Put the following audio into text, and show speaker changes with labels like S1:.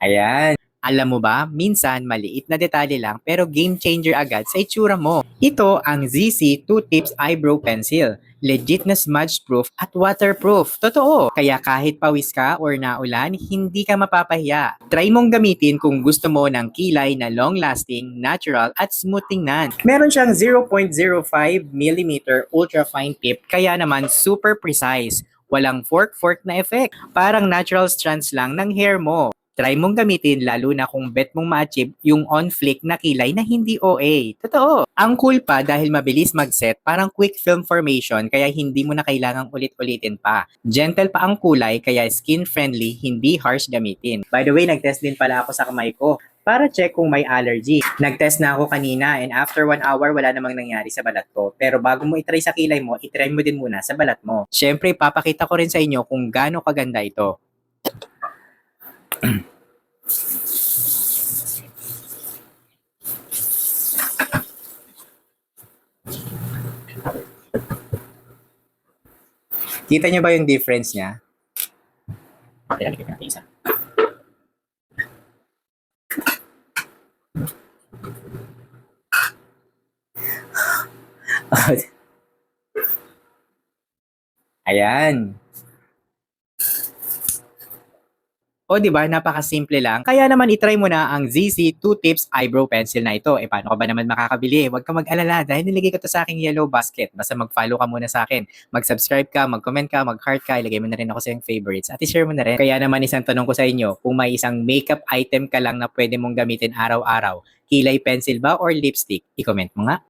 S1: Ayan. Alam mo ba, minsan maliit na detalye lang pero game changer agad sa itsura mo. Ito ang ZC 2 Tips Eyebrow Pencil. Legit na smudge proof at waterproof. Totoo. Kaya kahit pawis ka or naulan, hindi ka mapapahiya. Try mong gamitin kung gusto mo ng kilay na long-lasting, natural at smooth tingnan. Meron siyang 0.05 mm ultra fine tip kaya naman super precise. Walang fork-fork na effect. Parang natural strands lang ng hair mo. Try mong gamitin lalo na kung bet mong ma-achieve yung on-flick na kilay na hindi OA. Totoo. Ang cool pa dahil mabilis mag-set, parang quick film formation kaya hindi mo na kailangang ulit-ulitin pa. Gentle pa ang kulay kaya skin-friendly, hindi harsh gamitin. By the way, nag-test din pala ako sa kamay ko para check kung may allergy. Nag-test na ako kanina and after 1 hour wala namang nangyari sa balat ko. Pero bago mo itry sa kilay mo, itry mo din muna sa balat mo. Siyempre, papakita ko rin sa inyo kung gaano kaganda ito. Kita niyo ba yung difference niya? Ilalagay natin isa. Ayan. O di ba napakasimple lang. Kaya naman i-try mo na ang ZC 2 Tips Eyebrow Pencil na ito. Paano ka ba naman makakabili? Huwag ka mag-alala dahil nilagay ko to sa aking yellow basket. Basta mag-follow ka muna sa akin. Mag-subscribe ka, mag-comment ka, mag-heart ka, ilagay mo na rin ako sa iyong favorites at i-share mo na rin. Kaya naman isang tanong ko sa inyo, kung may isang makeup item ka lang na pwede mong gamitin araw-araw, kilay pencil ba or lipstick? I-comment mo nga.